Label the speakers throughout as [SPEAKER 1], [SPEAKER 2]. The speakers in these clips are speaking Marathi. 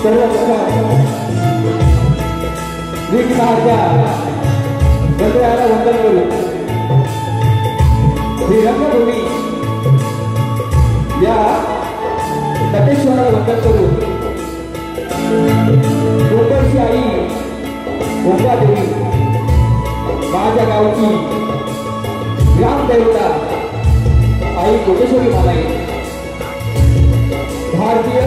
[SPEAKER 1] सर्वप्रथम विघ्नहर्त्या गणपतीला वंदन करू। ही रंगभूमी या नटेश्वराला वंदन करू। कोकणची आई ओंकादेवी माझ्या गावची ग्रामदेवता आई कोटेश्वरी मालाई, भारतीय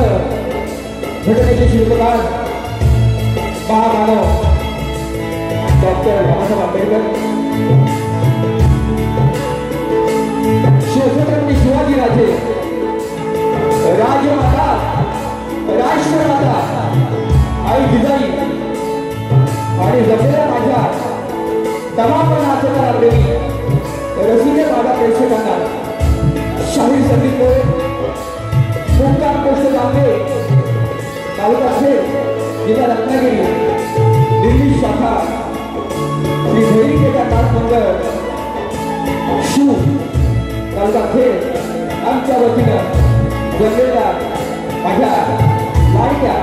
[SPEAKER 1] घटनेचे शिल्पकार महामानव डॉक्टर बाबासाहेब आंबेडकर, छत्रपती शिवाजीराजे, राजमाता राष्ट्रमाता आई जिजाई आणि जमलेल्या माझ्या तमाम नाचकला प्रेमी रसिके माझ्या प्रेक्षकांना शाहीर संगीत मुक्काम पोस्ट जामले तालुका खेड जिल्हा रत्नागिरी दिल्ली शाखा श्री भैरिकेचा नाथ मंडळ शिव तालुका खेड आमच्या वतीनं जमलेल्या माझ्या लाडक्या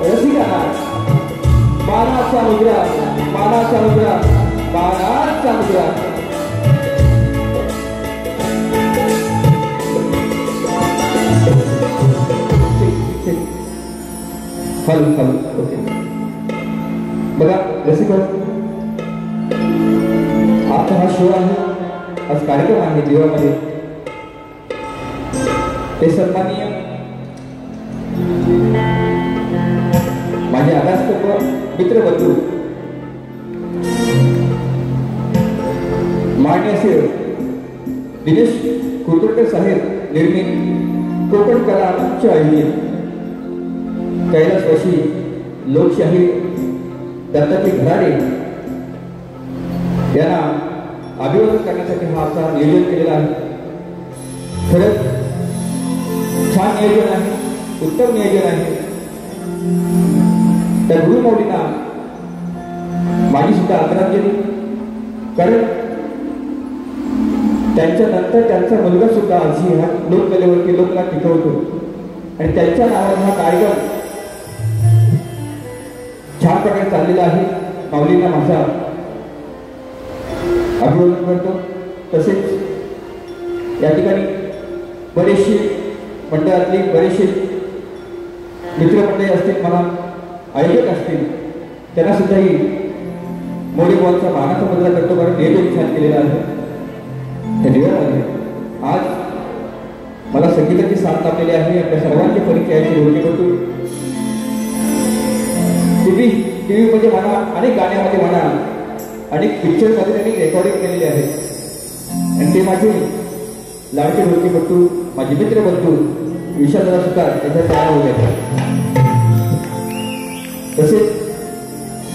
[SPEAKER 1] रसिकांना मानाचा मुद्रा मानाचा मुद्रा मानाचा मुद्रा। हॅलो ओके बघा रसिक आता हा शो आहे, आज कार्यक्रम आहे देवामध्ये। ते सन्माननीय माझे आदास्तव मित्र बंधू मान्य श्री दिनेश कुलकर्णी साहेब निर्मित कोकण कला मंच आयोजित कैलासवासी लोकशाही दत्ताजी घराडे यांना अभिवादन करण्यासाठी हा आमचा नियोजन केलेला आहे। खरंच छान नियोजन आहे, उत्तम नियोजन आहे। त्या गुरुमौलींना माझी सुद्धा आदरांजली, कारण त्यांच्या नंतर त्यांचा मुलगा सुद्धा आजी हा लोककलेवरती लोकला टिकवतो आणि त्यांच्या नावाने हा कार्यक्रम छान प्रकारे चाललेला आहे। माऊलींना माझा अभिवादन करतो। तसेच या ठिकाणी बरेचसे मंडळातली बरेचसे मित्रमंडळी असतील, मला आयोजक असतील, त्यांना सुद्धाही मोडेबॉलचा मानाचा मुद्रा करतो, कारण नियोजन छान केलेला आहे। त्या दिव्यामध्ये आज मला संगीताची साथ लाभलेली आहे। आपल्या सर्वांची परिचयाची जोडणी करतो। टीव्ही मध्ये म्हणा, अनेक गाण्यामध्ये म्हणा, अनेक पिक्चर मध्ये त्यांनी रेकॉर्डिंग केलेले आहे आणि ते माझे लाडके जोडणीपट्टू माझे मित्र बंधू विशालदादा सुद्धा त्यांच्या तयार होत आहेत। तसेच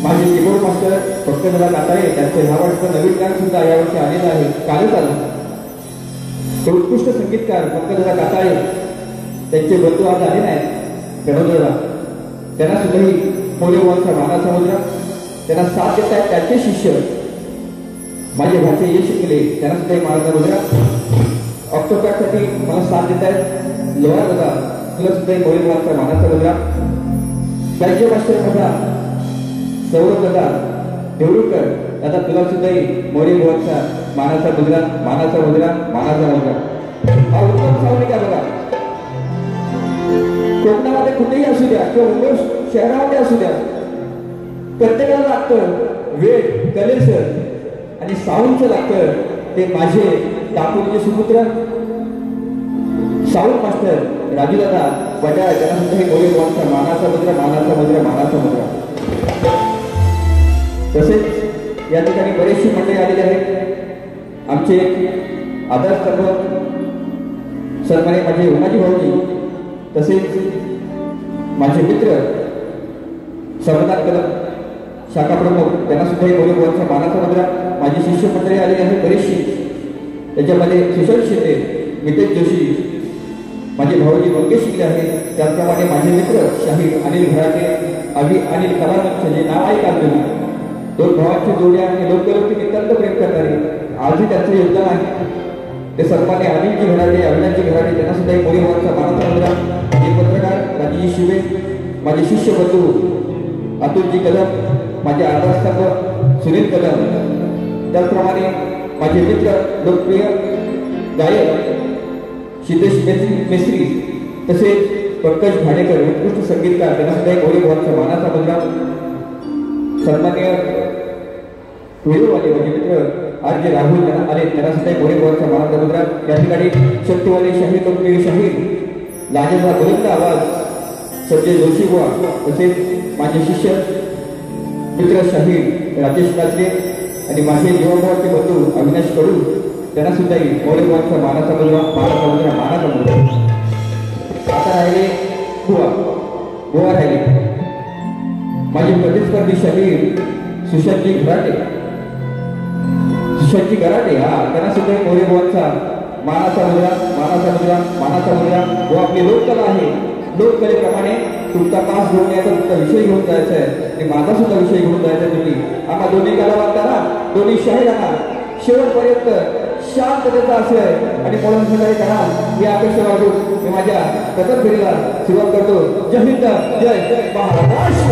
[SPEAKER 1] माझे कीबोर्ड मास्टर पंकजदादा काताळे, त्यांचं ह्या वर्षाचं नवीन गाणं सुद्धा यावर्षी आलेलं आहे, कालच आलं। ते उत्कृष्ट संगीतकार पंकजदादा काताळे, त्यांचे बंधू आज आले नाहीत प्रणवदादा, त्यांना सुद्धाही मोलेबॉलचा मानाचा मुद्रा। त्यांना साथ देत आहेत त्यांचे शिष्य माझे भाचे यश शिकले, त्यांना सुद्धा मानाचा मुद्रा। ऑक्टोपॅडसाठी मला साथ देत आहेत लोहार दादा, तुला सुद्धा मोलेबॉलचा मानाचा मुद्रा। राज्य मास्टर माझा सौरभ दादा देवरुकर दादा, तुला सुद्धा मोलेबॉलचा मानाचा मुद्रा मानाचा मुद्रा मानाचा मुद्रा। हा उत्तम सावली काय बघा, कोकणामध्ये कुठेही असू द्या किंवा मुंबई शहरामध्ये असू द्या, प्रत्येकाला लागतं वेळ कलेचं आणि साऊंडचं लागतं। ते माझे दापोलीचे सुपुत्र साऊंड मास्टर राजूदादा बजाज, त्यांना सुद्धा हे मोलेबॉलचा मानाचा मुद्रा मानाचा मुद्रा मानाचा मुद्रा। तसेच या ठिकाणी बरेचशी मंडळी आलेली आहेत। आमचे आदर्शस्तंभ सन्माननीय माझे उमाजी भाऊजी, तसेच माझे मित्र समाधान कदम शाखा प्रमुख, त्यांना सुद्धा मोलेबॉलचा मानाचा मुद्रा। माझी शिष्य मंडळी आलेली आहे बरीचशी, त्याच्यामध्ये सुशांत शिंदे, मितेश जोशी, माझे भाऊजी मंगेश शिंदे आहेत, त्याचप्रमाणे माझे मित्र शाहीर अनिल घराटे, अनिल कलामंच, जे नाव आहे का तुम्ही, दोन भावांची जोड्या आणि लोककलेवरती नितांत प्रेम करणारे, आजही त्यांचं योगदान आहे। ते सन्मान्य अनिलजी घराटे, अविनाशजी घराटे, त्यांना सुद्धा मोलेबॉलचा मानाचा मुद्रा। पत्रकार राजेश शिवे, माझे शिष्य बंधू अतुलजी कदम, माझे आदर्शस्तंभ सुनील कदम, त्याचप्रमाणे माझे मित्र लोकप्रिय गायक सिद्धेश मेस्त्री, तसेच पंकज भाडेकर उत्कृष्ट संगीतकार, त्यांना सुद्धा एक गौरवचा मानाचा मुद्रा. सन्माननीय व्हिडिओवाले माझे मित्र आर जे राहुल आले, त्यांना सुद्धा एक गौरवचा मानाचा मुद्रा. या ठिकाणी शक्तीवाले शाहीर, लोकप्रिय शाहीर, लाजेचा बुलंद आवाज संजय जोशी बुवा, तसेच माझे शिष्य मित्र शाहीर राजेश काचरे आणि माझे जीवाभावाचे बंधू अविनाश कडू, त्यांना सुद्धा गौरवचा मानाचा मुद्रा. आता राहिले बुवा राहिले माझे प्रतिस्पर्धी शाहीर सुशांतजी गराटे, हा त्यांना सुद्धा गौरवचा मानाचा मुद्रा. व आपली लोककला आहे, लोककलेप्रमाणे तुमचा पास घेऊन यायचा, तुमचा विषय घेऊन जायचा आहे आणि माझा सुद्धा विषय घेऊन जायचा. तुम्ही आम्हा दोन्ही कलावंतांना, दोन्ही शाहिरांना शेवटपर्यंत शांततेचा असेल आणि म्हणून सगळे करा ही अपेक्षा बाळगून मी माझ्या प्रथम फेरीला सुरुवात करतो. जय हिंद, जय महाराष्ट्र.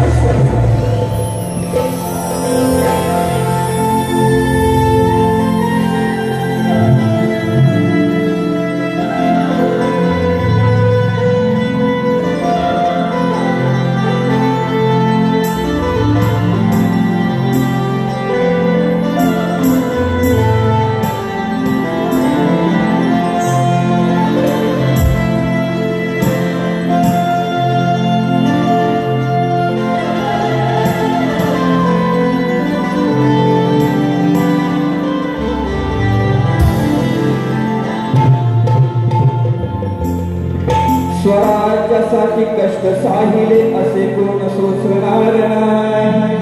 [SPEAKER 1] स्वराज्यासाठी कष्ट साहिले असे कोण सोसणार नाही.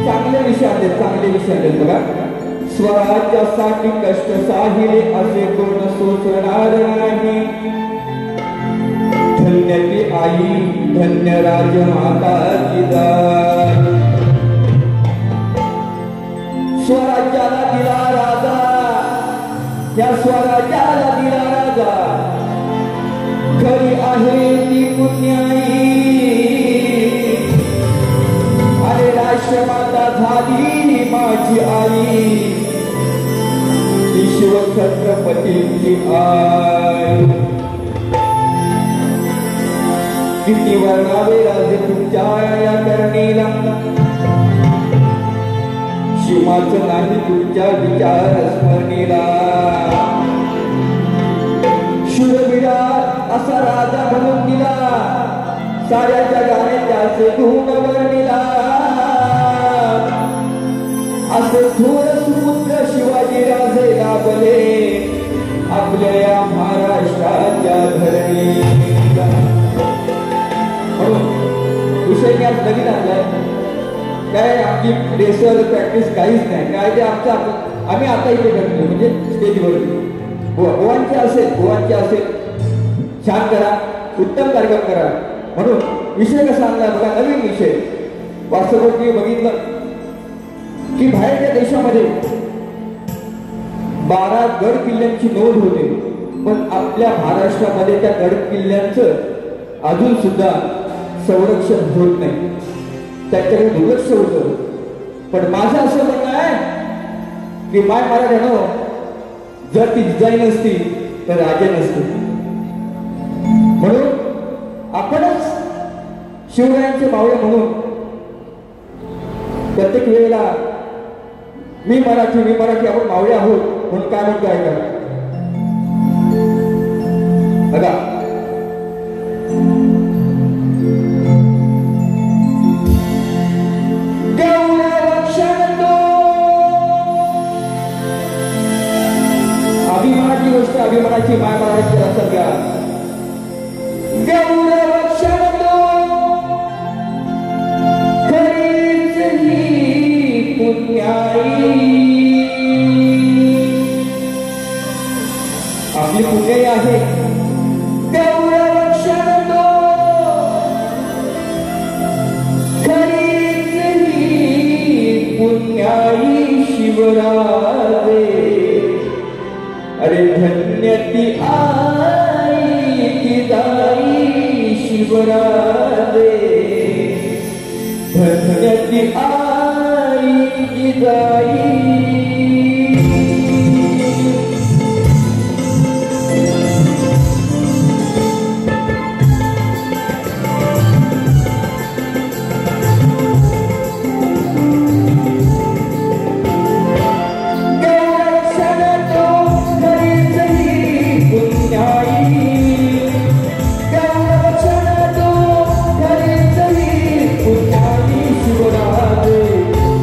[SPEAKER 1] चांगले विषय आले बघा. स्वराज्यासाठी कष्ट साहिले असे कोण सोसणार नाही. धन्य ती आई, धन्य राजमाता जिजाई. स्वराज्याला दिला राजा, या स्वराज्याला दिला राजा, खरी आहे ती पुण्याई. अरे राष्ट्रमाता झाली माझी आई, ती शिवछत्रपतींची आई. किती वर्णावे राजे तुमच्या या करणीला, शिवाचं नाही तुमच्या विचार स्मरणीला. शूरवीरा असा राजा म्हणून दिला, साऱ्या जगाने त्याचे गुण वर्णिला. असे थोर सुपुत्र शिवाजी राजे लाभले आपल्या या महाराष्ट्राच्या धरणीला. विषय मी आज नवीन आणलाय, काय आमची रेसल प्रॅक्टिस काहीच नाही. काय ते आम्ही आता इथे करतो, म्हणजे स्टेजवर गोवांचे असेल छान करा, उत्तम कार्यक्रम करा. म्हणून विषय कसा आणला बघा, नवीन विषय. वास्तवात मी बघितलं की बाहेरच्या देशामध्ये 12 गड किल्ल्यांची नोंद होते, पण आपल्या महाराष्ट्रामध्ये त्या गड किल्ल्यांचं अजून सुद्धा संरक्षण होत नाही, त्याच्याकडे दुर्लक्ष होतं. पण माझं असं म्हणणं आहे की माय मराठ्यानो, जर ती जिजाई नसती तर राजे नसते. म्हणून आपणच शिवरायांचे मावळे म्हणून प्रत्येक वेळेला मी मराठी आपण मावळे आहोत म्हणून काय म्हणतो ऐका बघा. अभिमानाची गोष्ट, अभिमानाची माय महाराष्ट्र लक्षात घ्या. गौरव क्षणतो खरीच ही पुण्याई. आपली पुण्याई आहे. गौरव क्षणतो खरीच ही पुण्याई शिवराजे. अरे धन्य ती आई जिजाई शिवराजे धन्यती आई जिजाई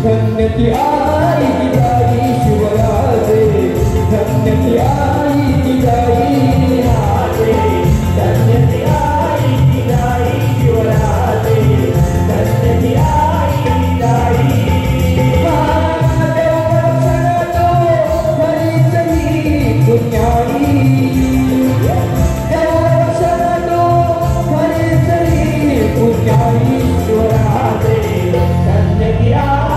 [SPEAKER 1] धन्यती आई जिजाई शिवराजे धन्यती आई जिजाई राजे धन्यती आई जिजाई शिवराजे धन्यती आई जिजाई देवरक्षणतो हरिचही पुण्याई देवरक्षणतो हरिचही पुण्याई शिवराजे धन्यती आई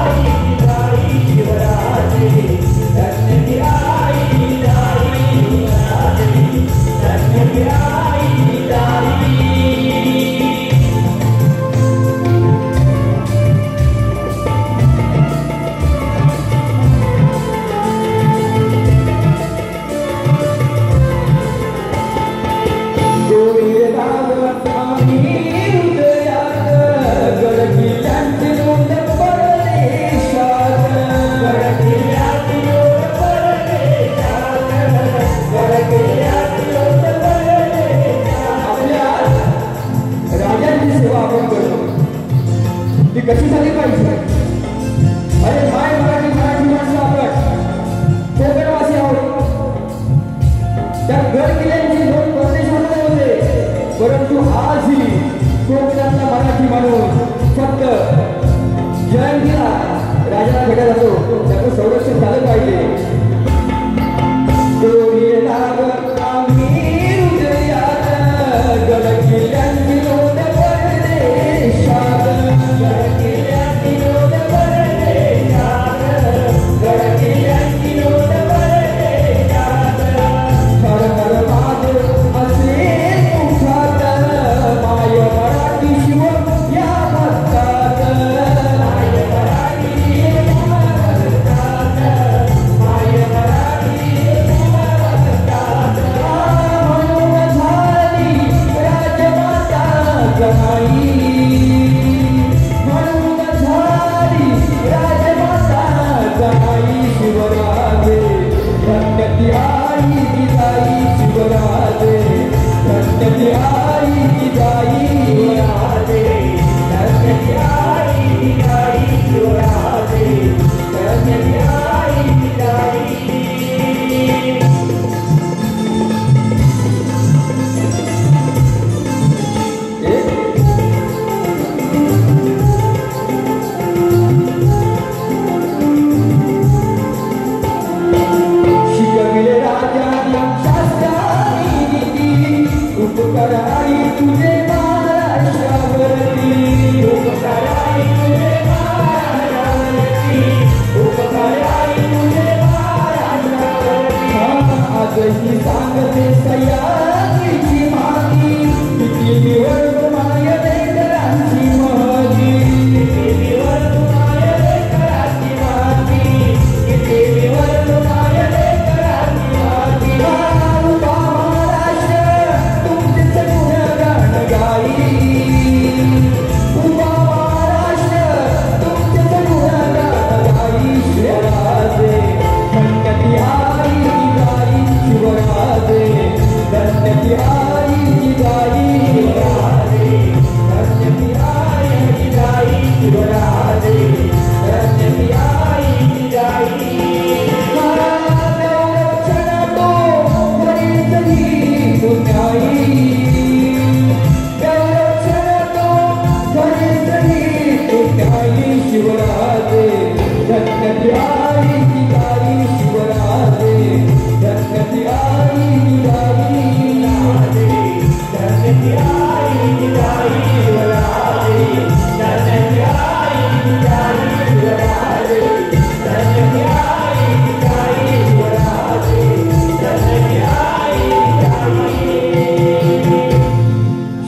[SPEAKER 1] ती कशी झाली पाहिजे अरे हाय मराठी माणसं आपण कोकणवासी आहोत त्या गड किल्ल्यांची दोन परदेशामध्ये होते परंतु आजही कोकणातला मराठी माणूस फक्त जयंतीला राजाला भेटायला जातो त्याचं संरक्षण झालं पाहिजे गड किल्ल्यांची दोन परदेशात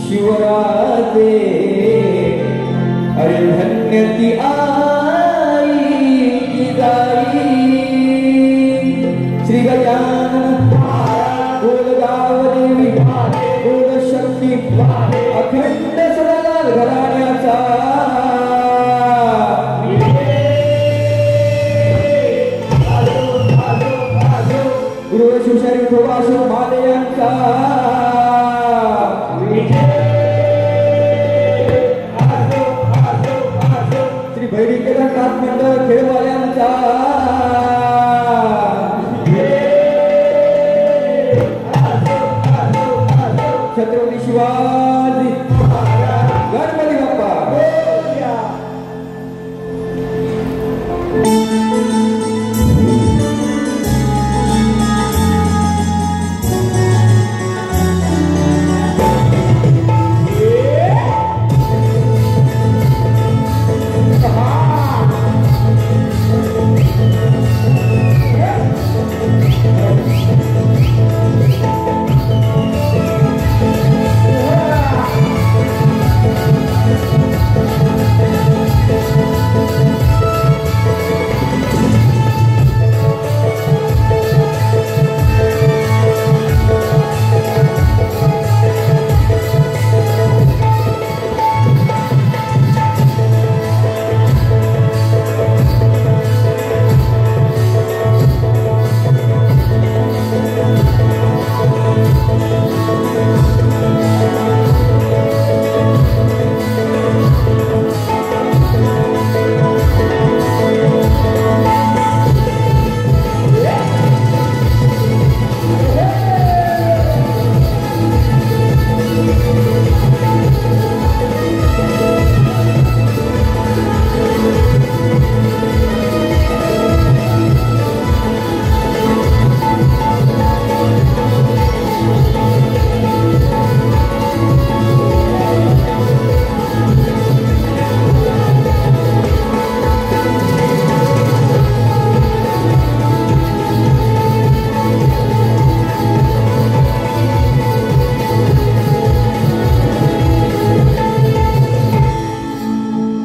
[SPEAKER 1] शिवराज धन्य आई की जाई श्री गजानन गोलगाव देवी गोल शक्ती अखंड सदालाल घराण्याचा गुरु शिवशाही विठोबा माले यांचा श्री भैरी केदारनाथ मंडळ खेळवाल्यांचा छत्रपती शिवाजी गणपती बाप्पा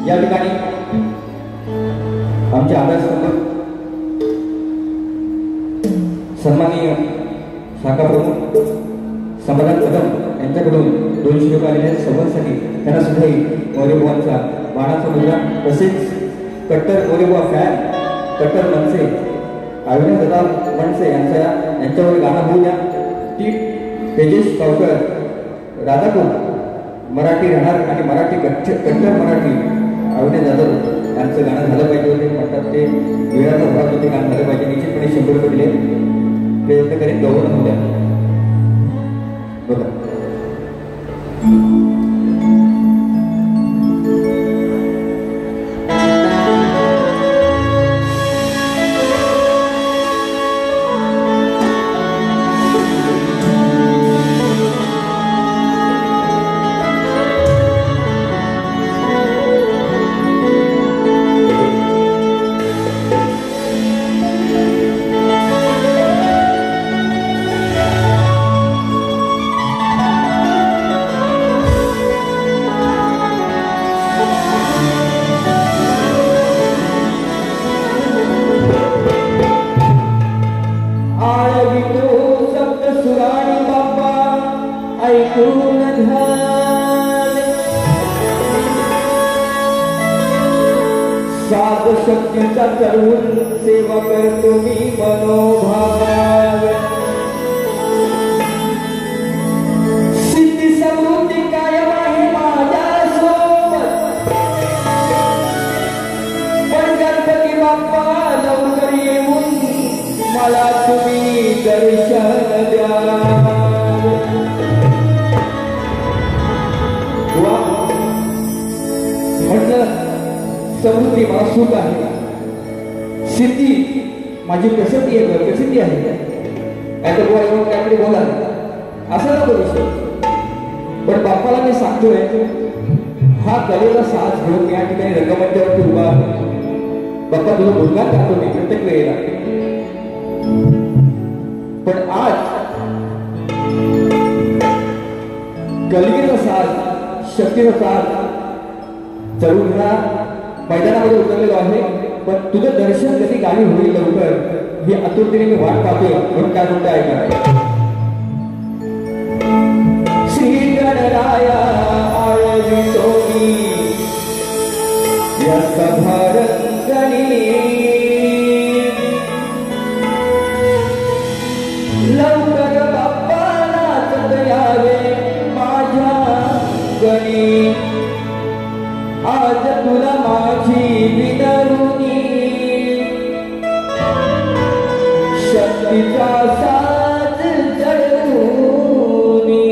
[SPEAKER 1] या ठिकाणी आमचे आदर्श सन्माननीय शाखा प्रमुख समाधान कदम यांच्याकडून 200 रुपये आलेल्या संवादासाठी त्यांना सुद्धा मोरेबुवांचा बाणाचा मुद्रा तसेच कट्टर मोरेबुवा फॅन कट्टर मनसे अविनाश दादा मनसे यांच्यावर गाणं होऊ द्या ती तेजेश पावकर राधापूर मराठी राहणार आणि मराठी कट्टर मराठी अविनाश जाधव यांचं गाणं झालं पाहिजे होते म्हणतात ते वेळाचा भाग होते गाणं झालं पाहिजे निश्चितपणे 100 रुपये दिले प्रयत्न करीत गौरव होऊ द्या बघा साध शक्तीचा चढवून सेवा करतो मी मनोभाव सिद्धी समृद्धी कायम आहे माझ्या सोबत पण गणपती बाप्पा लवकर येऊन मला तुम्ही दर्शन द्या म्हटलं समृद्धी मला सुख आहे सिद्धी माझी प्रसिद्धी आहे आता बुवा येऊन काहीतरी बोला असं नको विषय पण बाप्पाला मी सांगतोय हा कलेचा साथ घेऊन या ठिकाणी रंगमंचावरती उभा बाप्पा तुझा मुलगा करतो मी प्रत्येक वेळेला पण आज कलिकेचा साथ शक्तीचा साथ चढून मैदानामध्ये उतरलेलो आहे, पण तुझं दर्शन कधी गावी होईल लवकर ही आतुरतेने मी वाट पाहतोय. म्हणून काय म्हणतो ऐका. श्री गणराया आळवितो मी या सभारंगणी, लवकर बाप्पा नाचत यावे माझ्या गणी. आज तुला माझी विनवणी, शक्तीचा साज जळवूनी.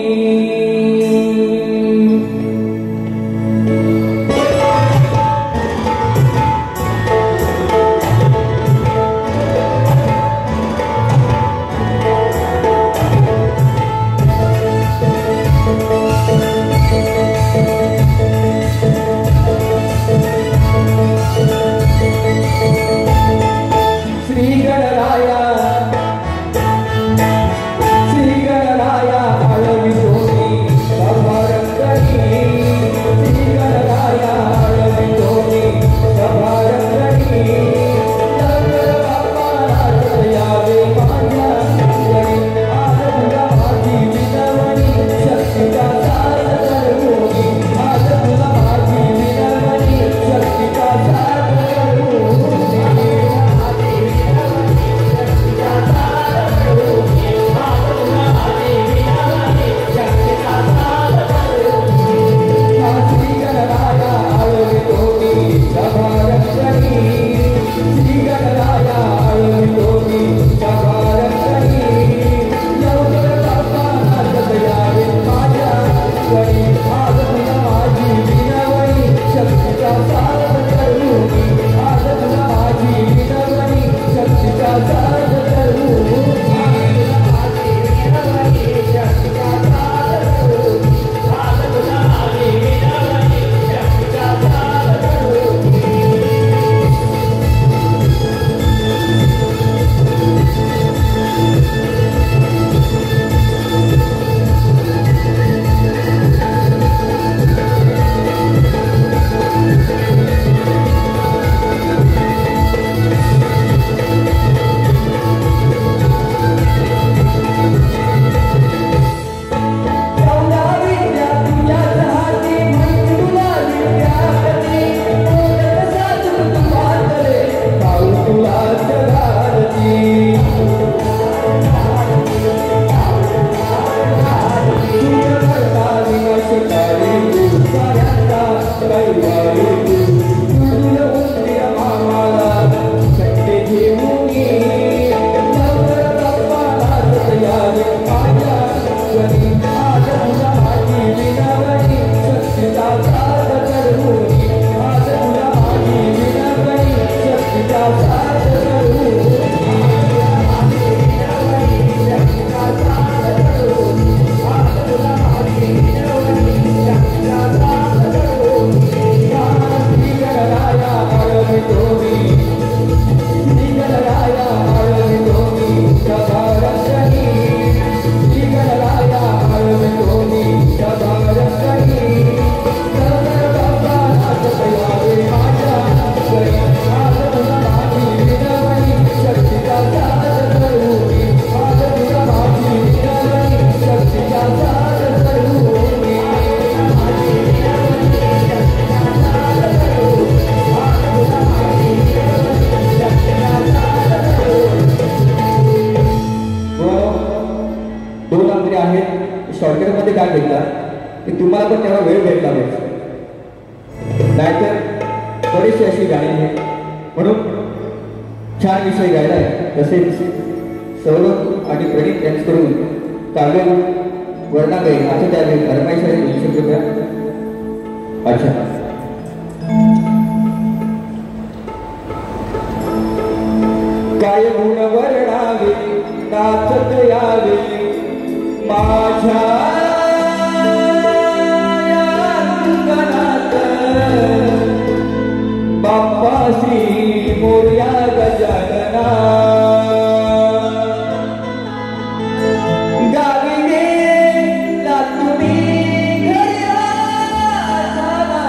[SPEAKER 1] शॉर्टकटमध्ये काय भेटला की तुम्हाला पण तेव्हा वेळ भेटला पाहिजे, नाहीतर बरीचशी अशी गाणी आहे. म्हणून छान विषय गायला आहे. तसेच सौरभ आणि प्रणित यांच्याकडून काव्य वर्णागई आता त्यावेळी धर्माईशाही 200 रुपया. अच्छा, काय गुण वर्णावे नाचत यावे माझ्या अंगणात बाप्पा श्री मोरया गजानना. गावी गेला तुम्ही घरी झाला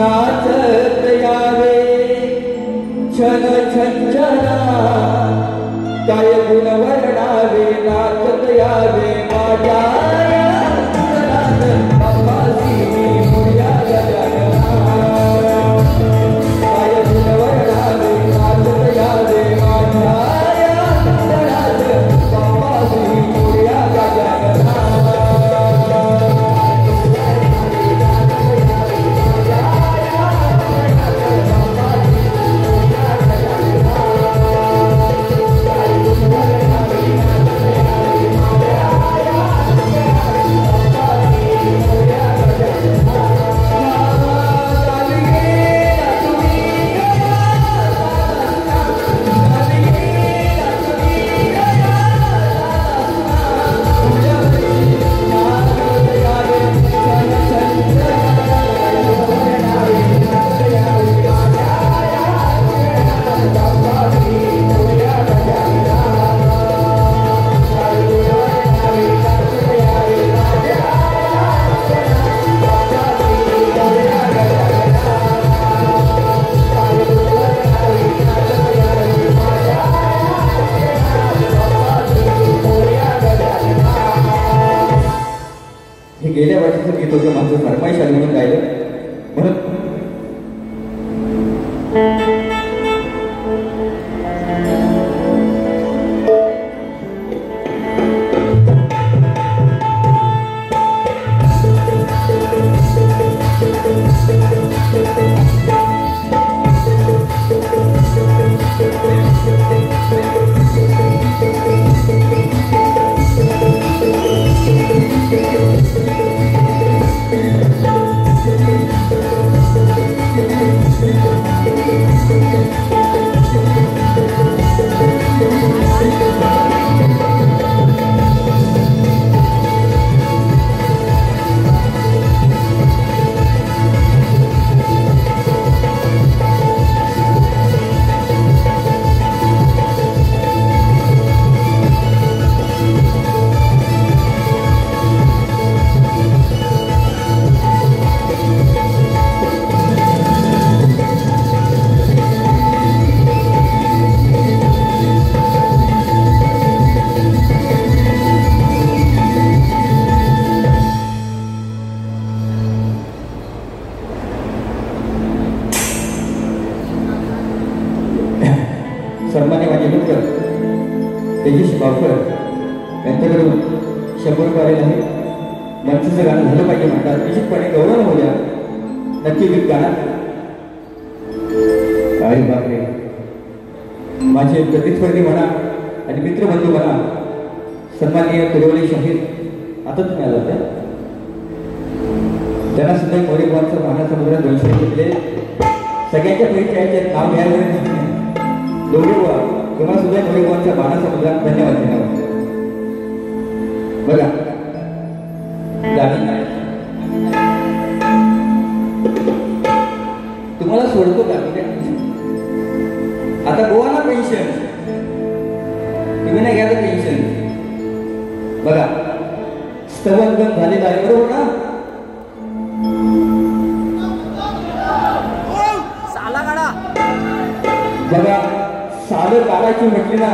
[SPEAKER 1] नाचत यावे छन छंचना काय गुण वर्णावे नाचत यावे माझ्या बाबाजी मोरया गजानना काय गुण वर्णावे नाचत यावे माझ्या बाबाजी मोरया गजानना गेल्या वर्षीचं गीत होतं माझं फरमाईश आली म्हणून गायलं म्हणून सन्मान्य माझे मित्र तेजस बावकर यांच्याकडून 100 रुपये आलेले आहे. मनसेचं गाणं झालं पाहिजे म्हणतात, निश्चितपणे गौरव होऊ द्या. नक्की गीत गाणार. अरे बापरे, माझे प्रतिस्पर्धी म्हणा आणि मित्रबंधू म्हणा, सन्माननीय तुरवली शाहीर आता तुम्ही आला होता. त्यांना सुद्धा मोरेगावचं महासमुद्रात 200 घेतले. सगळ्यांच्या परिचयाचे नाव घ्यायला दोघे तुम्हाला सुद्धा मोरेगावच्या महासमुद्रात धन्यवाद देणार बघा. तुम्हाला सोडतो का आता गोवाला पेन्शन तुम्ही नाही घ्यायचं पेन्शन बघा. स्तवनगण झालेलं आहे बरोबर ना. बघा सालं काढायची म्हटली ना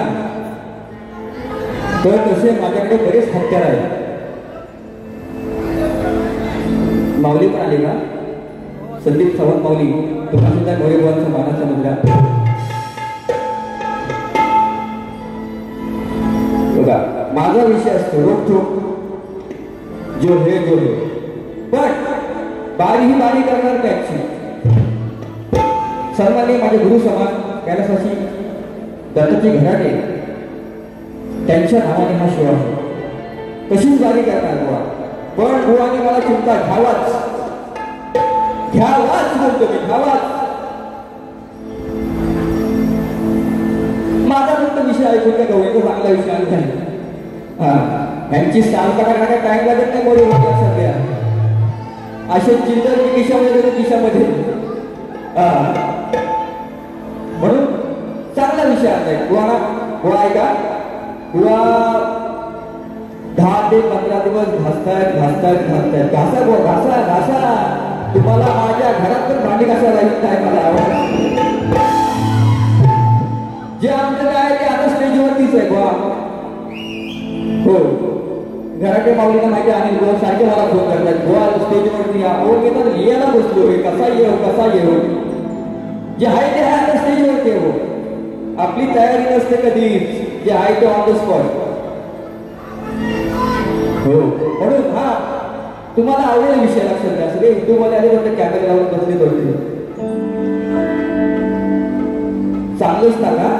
[SPEAKER 1] तर तसे माझ्याकडे बरेच हत्यार आहेत. माऊली पण आले का, संदीप सावंत माऊली, तुम्हाला सुद्धा मोरेगावचा मानाचा मुद्रा बघा. माझा विषय असतो रोखोक जो हे पण बारी ही बारी करणार त्याची. सन्माननीय माझे गुरु समान कैलासाची दत्ताजी घराटे त्यांच्या नावाने हा शिवा आहे. तशीच बारी करणार बुवा, पण बुवाने मला चिंता घ्यावाच बोलतो मी, घ्यावाच. माझा फक्त विषय ऐकून त्या गवळीचा चांगला विषय आहे. यांची स्थान करायला टाइम लागत नाही. मोरे सध्या असे चिंतन मी दिशामध्ये दिशामध्ये म्हणून चांगला विषय आहे. बुवा ऐका, बुवा 10 ते 15 दिवस घासतायत घासा बुवा, घासा. तुम्हाला माझ्या घरात पण भांडी कशा राहील काय मला आवडत. जे आमचं काय ते आता स्टेजवरतीच आहे बा. हो घराच्या माऊलीला माहिती आणि गोवा सारखे मला फोन करतात गोवा स्टेजवरती या हो घेतात यायला बसलोय कसा येऊ जे आहे ते आहे आता स्टेजवरती हो. आपली तयारी नसते कधी जे आहे ते ऑन द स्पॉट. हो म्हणून हा तुम्हाला आवडेल विषय लक्षात घ्या. सगळे हिंदू मध्ये आले फक्त कॅमेरा लावून बसले होते चांगलंच टाका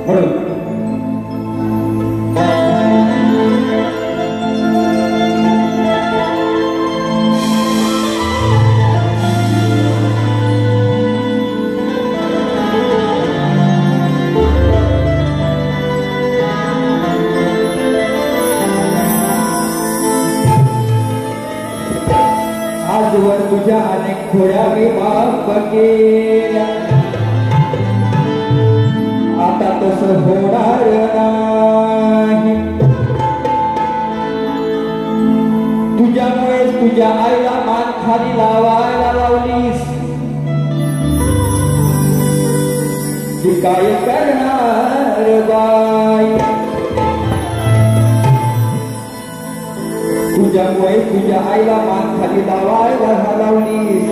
[SPEAKER 1] म्हणून आजवर तुझ्या अनेक खोड्या मी माफ केल्या आता तसं होणार नाही. तुझ्यामुळे तुझ्या आईला मान खाली लावायला लावलीस ती काय करणार बाई. तुझ्यामुळे तुझ्या आईला मान खाली लावायला लावलीस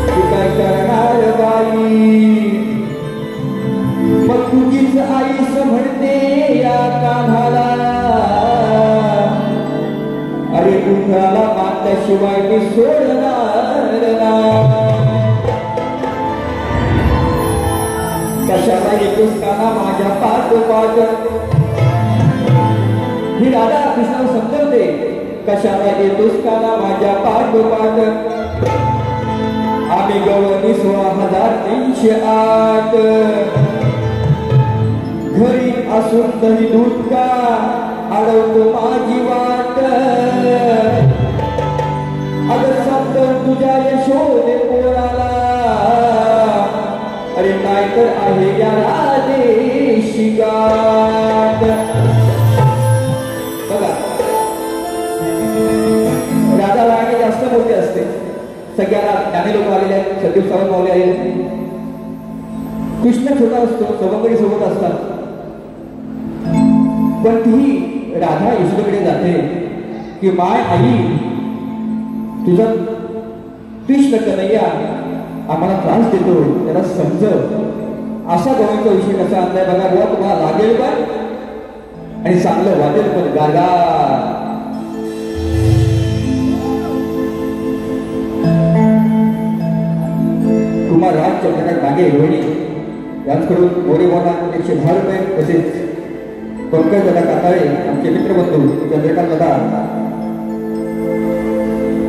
[SPEAKER 1] ती काय करणार बाई. मग तुझीच आईस म्हणते या कान्हाला अरे कुणाला मानल्याशिवाय मी सोडणार नाही. कशाला येतोस काना माझ्या पाठोपाठ ही राधा कृष्णाला समजवते कशाला येतोस काना माझ्या पाठोपाठ. आम्ही गवळणी 16,308 घरी असून दही दूध का अडवतो माझी वाट. अगं समजून तुझ्या यशोदे पोराला अरे काय तर आहे या राधेशी गाठ. बघा राधा राणी जास्त मोठी असते सगळ्याला ज्ञानी लोक आलेले आहेत सतीव सावंत मावले आलेले. कृष्ण छोटा असतो सवंगडी सोबत असतात पण ती राधा यशोदेकडे जाते की माय आई तुझा कृष्ण कन्हैया आम्हाला त्रास देतो त्याला समजव. असा गवळीचा विषय कसा आणलाय बघा बुवा तुम्हाला लागेल पण आणि चांगलं वाटेल पण गागा. कुमार राज चंद्रकांत मागे रोहिणी यांच्याकडून मोरेवाडा 110 रुपये तसेच पंकज दादा काताळे आमचे मित्रबंधू चंद्रकांत दादा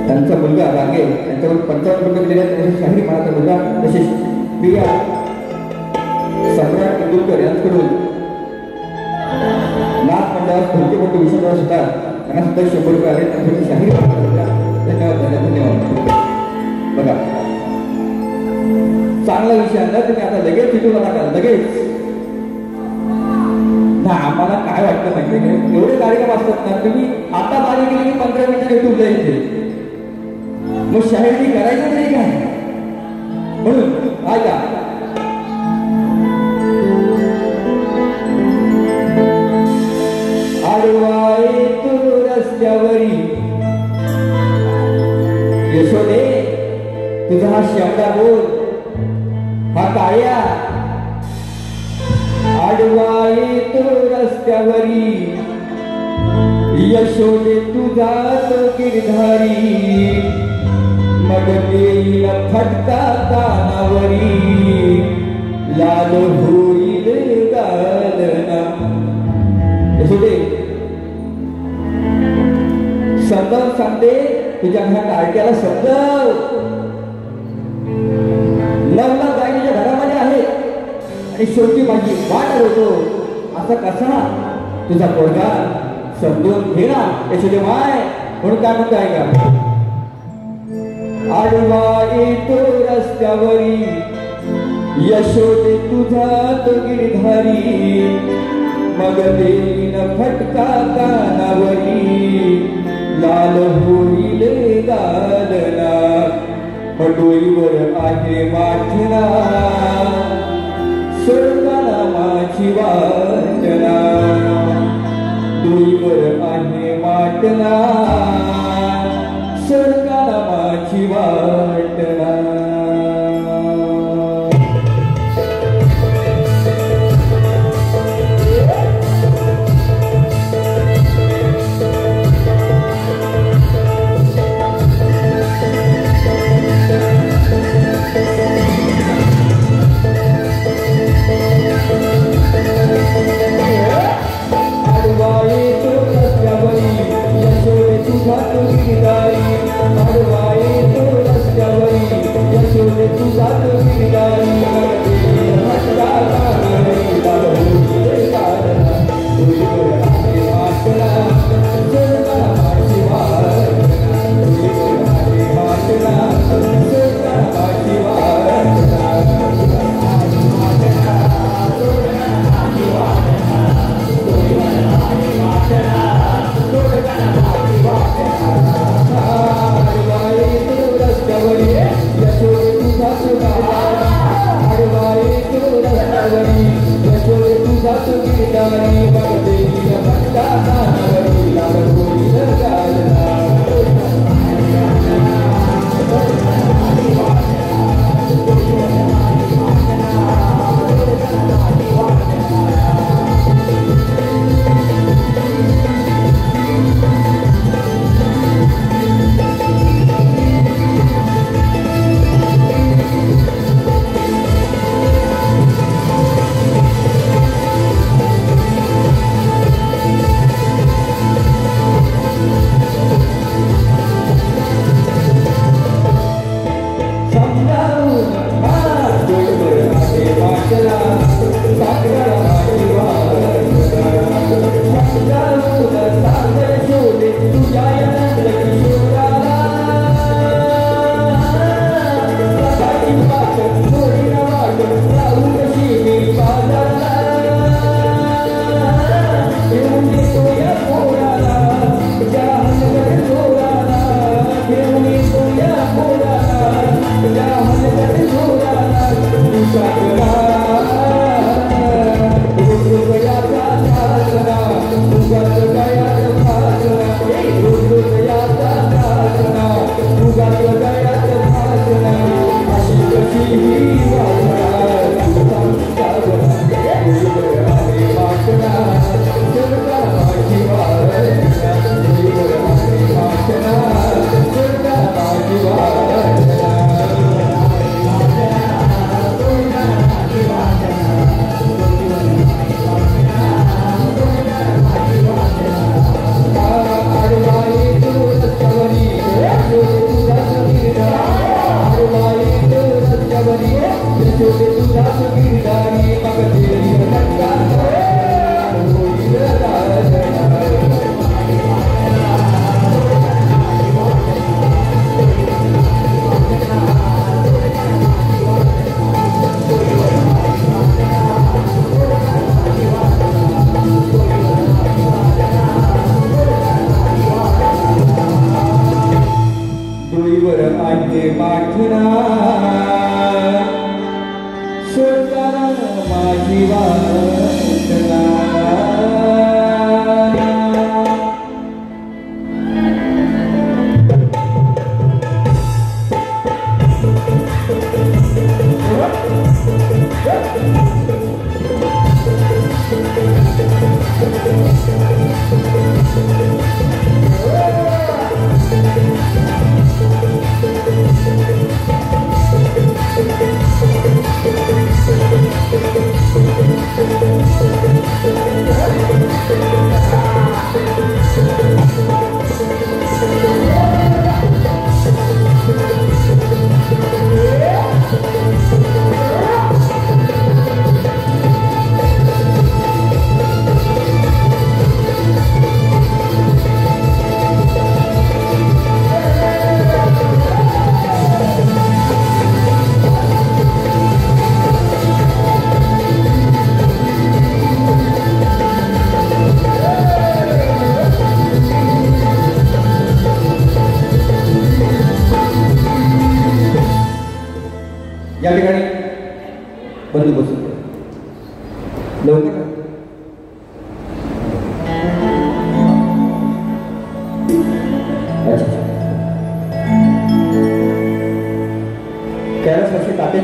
[SPEAKER 1] त्यांचा मुलगा रागे त्यांच्यावर 55 रुपये दिलेले आहेत. शाहीर महाराजचा मुलगा तसेच प्रिया सम्राट इंदुरकर यांच्याकडून नाथ मंडळात भरती मोठे विषय सुद्धा त्यांना सुद्धा 100 रुपये आले. त्यांच्यासाठी शाहीर धन्यवाद धन्यवाद. बघा चांगला विषय आणला तुम्ही आता लगेच तिथून नका लगेच ना. आम्हाला काय वाटतं माहिती एवढे कार्यक्रम असतात ना तुम्ही आता बारी गेली की 15 मिनिटं युट्यूबला येते मग शाहिरी करायचं नाही काय म्हणून ऐका. आडवाय तू रस्त्यावरी यशोदे तुझा हा शेवटा बोल हा काळ्या आडवाय तू रस्त्यावरी यशोदे तुझा तो गिरधारी मग देईल फटका कानावरी लाल होईल गालना. यशोदे समजावून सांगते तुझ्या ह्या कार्ट्याला समजाव. लग्न जाई तुझ्या घरामध्ये आहे आणि शेवटी माझी वाट होतो असा कसा तुझा पोरगा समजून घे ना यशोदे माय. म्हणून काय म्हणतो आहे का आडवा येतो रस्त्यावरी यशोदे तुझा तो गिरधारी मग देईन फटका कानावरी लाल होईल दादना डोईवर आहे वाटना स्वर्गाला माझी वाटना डोईवर आहे वाटना स्वर्गाला माझी वाटना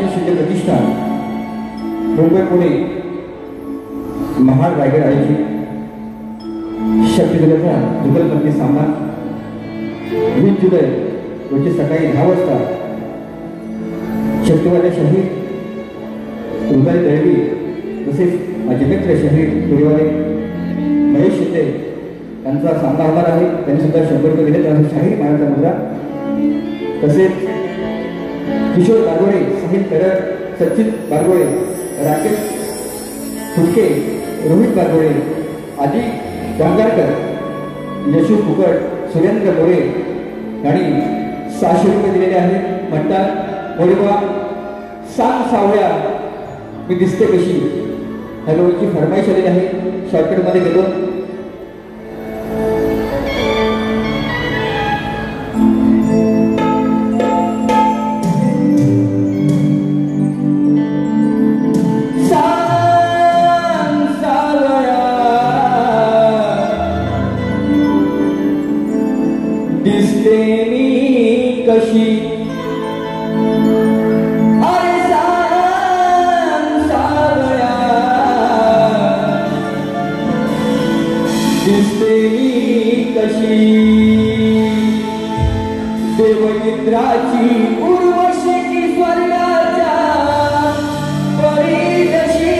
[SPEAKER 1] राजेश शिंदे प्रतिष्ठान मुंबई पुणे महाड रायगड आयोजित शक्तिगडाचा जुगलबंदी सामना 20 जुलै रोजी सकाळी 10 वाजता शक्तिवादी शहीद रुदाई दळवी तसेच माझे मित्र शहीद पुरीवाले महेश शिंदे यांचा सामना होणार आहे. त्यांनी सुद्धा 100 रुपये दिले. त्यानंतर शाहीर मानाचा मुद्रा तसेच किशोर बारगोळे, साहिल तरड, सचिन बारगोळे, राकेश फुटके, रोहित बारगोळे, आदी गांगारकर, यशू फुकट, सुरेंद्र मोरे यांनी 600 रुपये दिलेले आहेत. म्हणतात मोरेबा सांग सावळ्या मी दिसते कशी ह्या लोकांची फरमाईश आलेली आहे. शॉर्टकटमध्ये गेलो. दिसते मी कशी अरे सांग सावळ्या दिसते मी कशी देवनिद्राची उर्वशी की स्वर्गाच्या परिदशी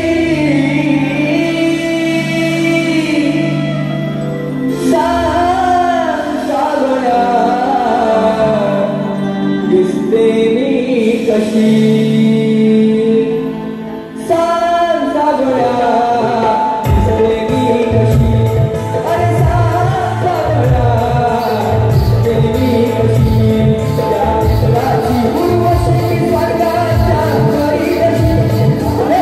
[SPEAKER 1] दिसते मी कशी सांग सावळ्या दिसते मी कशी अरे सांग सावळ्या दिसते मी कशी त्या मित्राची उर्वशी स्वर्गाच्या परिदशी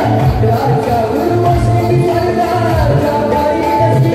[SPEAKER 1] मित्राच्या उर्वशी स्वर्गाच्या परिदशी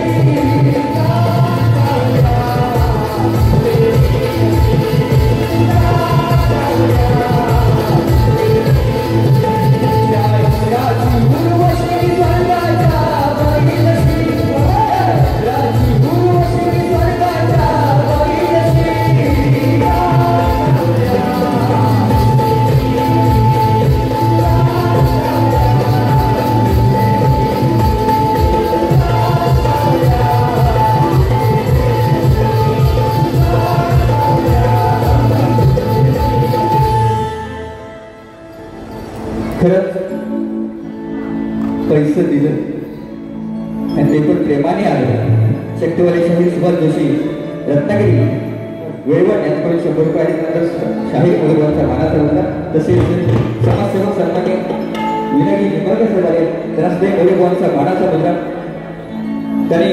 [SPEAKER 1] खरंच पैसे दिलं आणि ते पण प्रेमाने आले. शक्तिवाले शाहीर सुभाष जोशी रत्नागिरी वेळवट यांच्याकडून 100 रुपये आणि नंतर शाहीर मोरेबांचा मानाचा होता. तसेच समाजसेवक सन्मान्य विनागी निंबाळकर साहेब आले. त्यांना सुद्धा मोरेबांचा मानाचा मुद्रा त्यांनी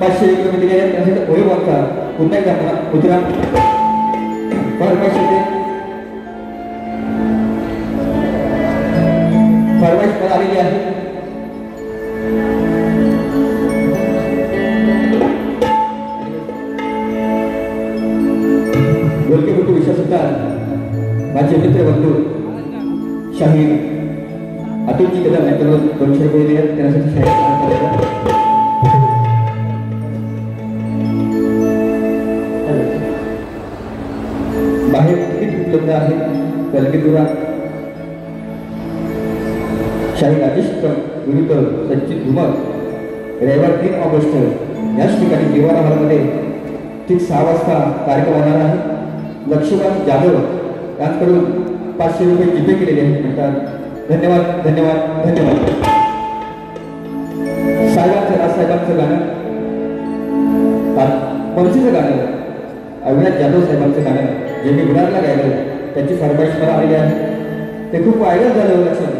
[SPEAKER 1] 500 रुपये दिले आहेत. त्यासाठी मोरेबांचा पुन्हा एकदा मुद्रा फरमाईश पण आलेली आहे. गोलकेपटू विश्वासुद्धा माझे मित्र बंधू शाहीर अतुलजी कदम यांच्याकडून 200 रुपये दिले आहेत. त्यासाठी शाहीर बाहेर तिकीट उपलब्ध आहे. कलगीतुरा शाहीर राजेश विरुद्ध सचिन धुमक रविवार 3 ऑगस्ट याच ठिकाणी दिवाना हॉलमध्ये ठीक 6 वाजता कार्यक्रम होणार आहे. लक्ष्मण जाधव यांच्याकडून 500 रुपये जीपे केलेले आहेत. म्हणतात धन्यवाद धन्यवाद धन्यवाद. राजसाहेबांचं गाणं मनसीचं गाणं अविनाश जाधव साहेबांचं गाणं जे मी गुणारला गायलं त्याची फरमाईश मला आलेली आहे. ते खूप व्हायरल झालं लक्षात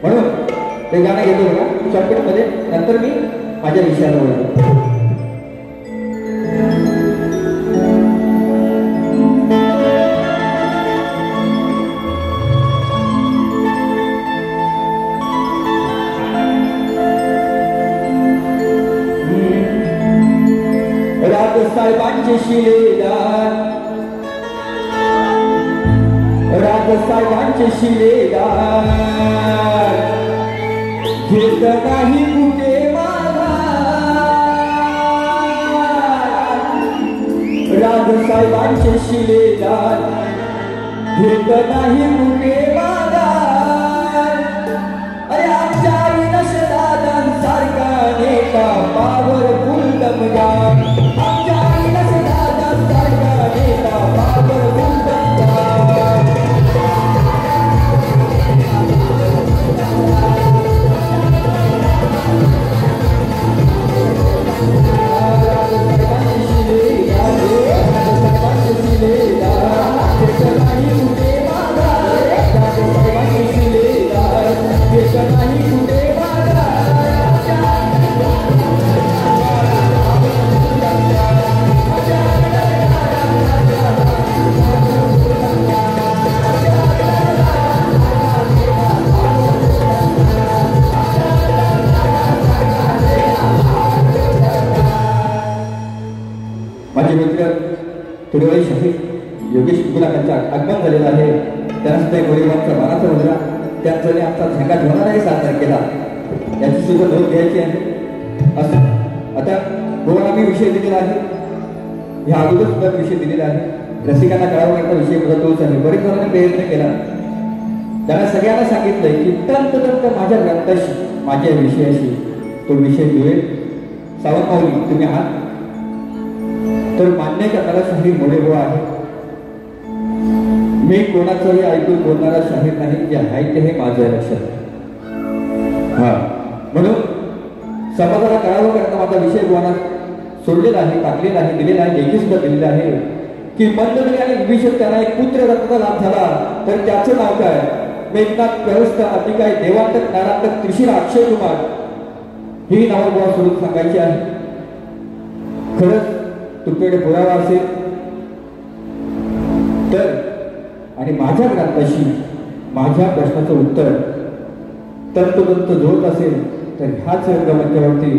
[SPEAKER 1] म्हणून ते गाणं घेतो बघा शॉर्टकटमध्ये. नंतर मी माझ्या विषयाला बोलतो. राजसाहेबांचे शिलेदार राजसाहेबांचे शिलेदार घेत नाही कुठे राजसाहेबांचे शिलेदार घेत नाही कुठे नेता पॉवरफुल दमदार आमच्या आईला सुद्धा जास्त नेता पॉवरफुल दमदार माझे मित्र तुडवळी शहीद योगेश गुलाकांचा आगमन झालेला आहे. त्यांना सुद्धा गोरेगावचा मानाचा मुलगा त्यांचा आमचा झेंडा घेणाराही साजरा केला याची सुद्धा नोंद घ्यायची आहे. असं आता गोवाला मी विषय दिलेला आहे, ह्या अगोदर सुद्धा विषय दिलेला आहे. रसिकांना कळवण्याचा विषय मुद्दा तोच आहे. बरेच जणांनी प्रयत्न केला, त्यांना सगळ्यांना सांगितलंय की तंततंत माझ्या ग्रंथाशी माझ्या विषयाशी तो विषय जुळेल. सावंत माऊली तुम्ही आहात तर मान्य करणारा शाहीर मोडेगोळा आहे. मी कोणाचंही ऐकून बोलणारा शाहीर नाही, जे आहे ते हे माझं लक्षात. हा म्हणून समाजाला कळावं करता माझा विषय गोवाना सोडलेला आहे, टाकलेला आहे, दिलेला आहे, लेखी सुद्धा दिलेला आहे की मंदोदरी आणि विभीषण त्यांना एक पुत्र रत्नाचा लाभ झाला तर त्याचं नाव काय? मेघनाथ, प्रहस्त, अतिकाय, देवांतक, नारांतक, त्रिशिरा, अक्षय कुमार ही नावं गोवा सोडून सांगायची आहे. खरंच तुमच्याकडे पुरावा असेल तर आणि माझ्या ग्रंथाशी माझ्या प्रश्नाचं उत्तर तंतोतंत जुळत असेल तर ह्याच रंगमंचावरती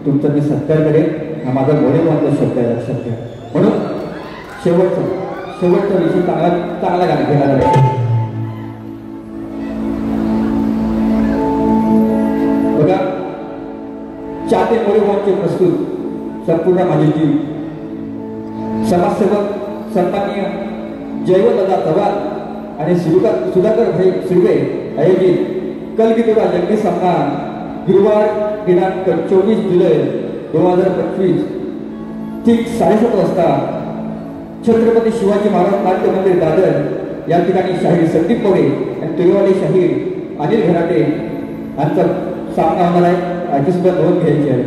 [SPEAKER 1] तुमचा मी सत्कार करेन. हा माझा गोरेगावचा शब्द आहे, लक्षात घ्या. म्हणून शेवटचा विषय चांगला गाणं घेणार आहे. बघा, चाते गोरेगावचे प्रस्तुत संपूर्ण माझी टीम, समाजसेवक सन्माननीय जयवंतदा चव्हाण आणि सुधाकर भाई सुर्वे आयोजित कलगीतोडा जंगी सामना गुरुवार दिनांक 24 जुलै 2025 ठीक 7:30 वाजता छत्रपती शिवाजी महाराज नाट्य मंदिर दादर या ठिकाणी शाहीर संदीप मोरे आणि तुरेवाडी शाहीर अनिल घराटे यांचा सामना होणार आहे. याची सुद्धा नोंद घ्यायची आहे.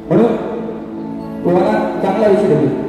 [SPEAKER 1] म्हणून तुम्हाला चांगला विषय देतो.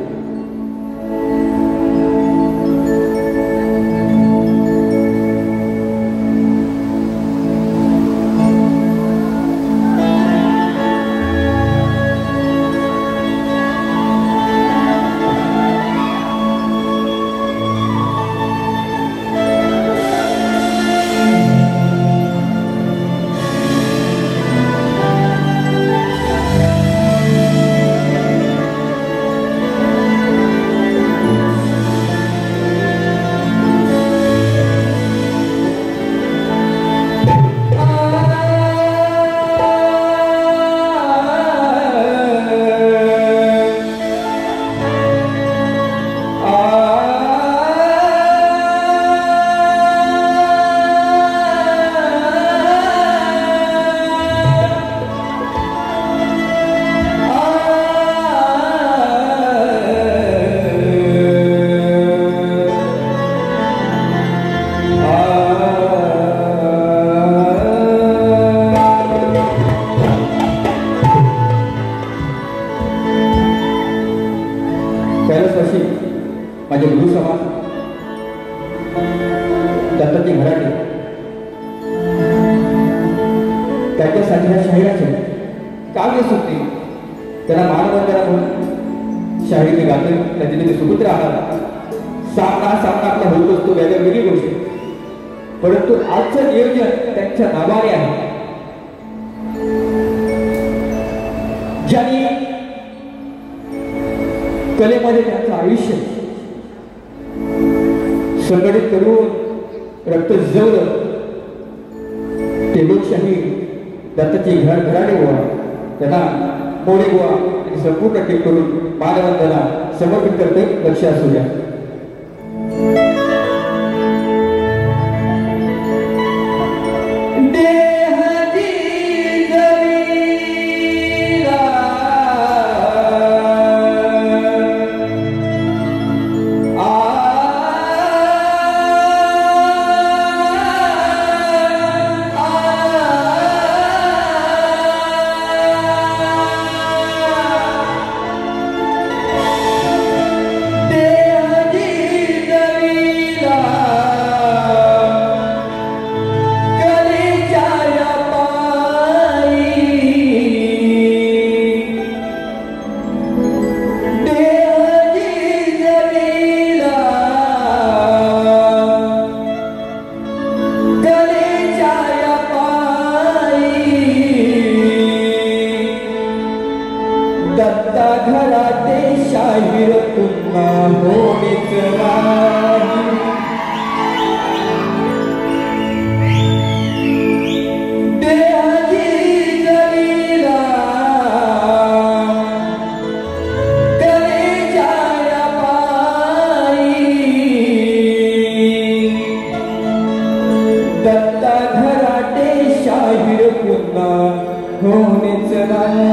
[SPEAKER 1] माझे गुरु समाज दत्ताजी घराटे त्याच्यासाठी ह्या शाहिराचे काव्य सुटते त्याला मानवंदना म्हणून शाहिरी गाते. त्याचे ते सुपुत्र आहात. सामना आपला होत असतो, वेगळी गोष्ट, परंतु आजचं नियोजन त्यांच्या नावाने आहे. ज्यांनी कलेमध्ये त्यांचं आयुष्य संघटित करून रक्त झिजवलं ते लोकशाही दत्ताजी घराडे गोवा त्यांना मोरे गोवा आणि संपूर्ण टीम करून मानवंदना समर्पित करते. लक्ष असू द्या.
[SPEAKER 2] देहजी जरी
[SPEAKER 1] दत्ता घराते शाहीर पुन्हा होणीच नाही होणीच नाही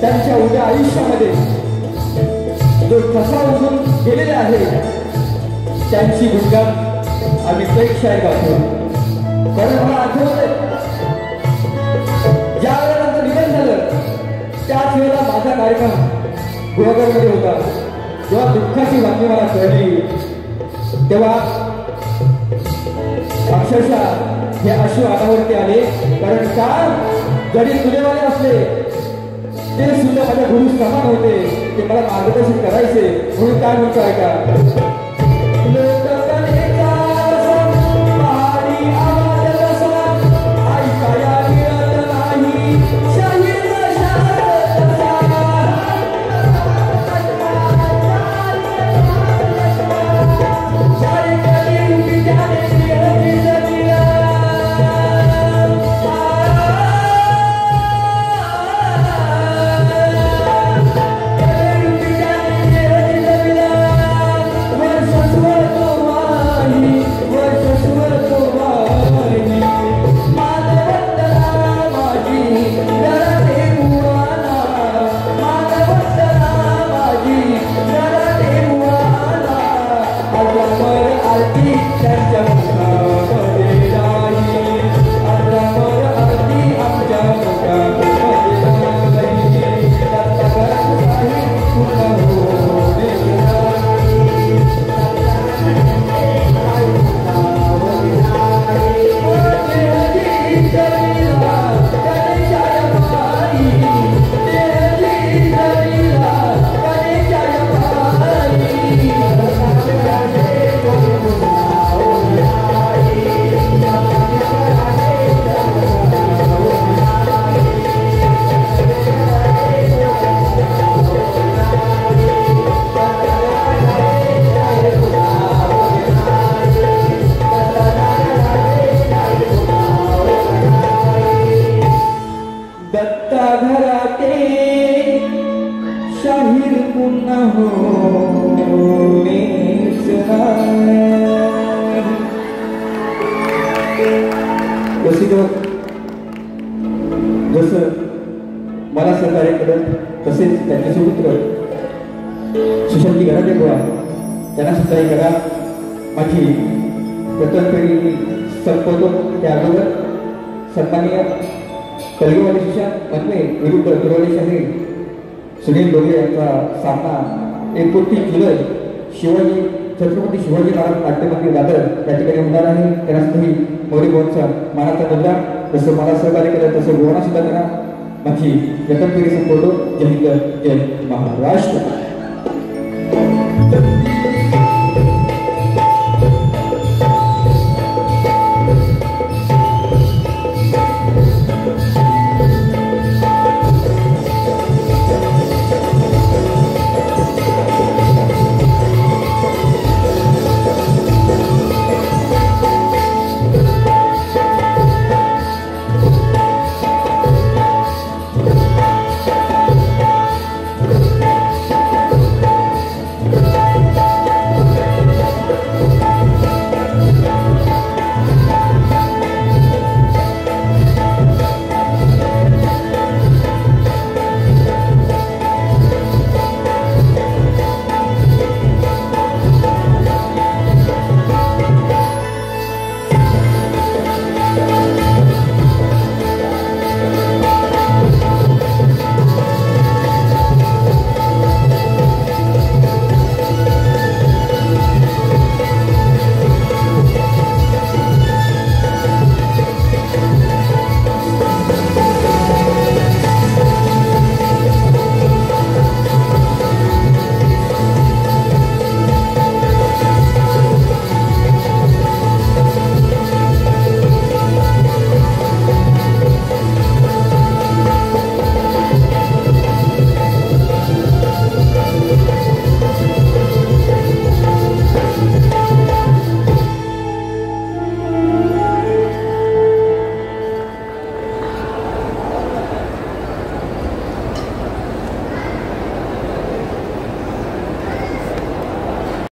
[SPEAKER 1] त्यांच्या उद्या आयुष्यामध्ये जो कसा उजून गेलेले आहे त्यांची गुणगान आम्ही प्रेक्षाय गातो. कारण मला आठवतंय ज्या वेळेला त्यांचं निधन झालं त्याच वेळेला माझा कार्यक्रम गुहागरमध्ये होता. जेव्हा दुःखाची बातमी मला कळली तेव्हा अक्षरशः हे अश्रू अनावरती आले. कारण का जरी तुलेवाले असले ते सुद्धा माझ्या गुरु समान होते. ते मला मार्गदर्शन करायचे. म्हणून काय म्हणतो ऐका. मित्रांनो, जसं मला सहकार्य केलं तसेच त्यांचे सुपुत्र सुशांती घराटे गोळा त्यांना सहकार्य करा. माझी प्रथम पिढी संपवतो त्या अगोदर सन्माननीय कलगीवाले सुशांत मनमे विरुद्ध दुर्वाले शाही सुनील डोळे यांचा सामना 29 जुलै शिवाजी छत्रपती शिवाजी महाराज नाट्यमंदिर दादर या ठिकाणी होणार आहे. त्यासाठी मौली भवनचा मानाचा मुद्दा जसं मला सहकार्य केलं तसं गोवणा सुद्धा करा. माझी प्रथम पिढी संपवतो. जय हिंद, जय महाराष्ट्र.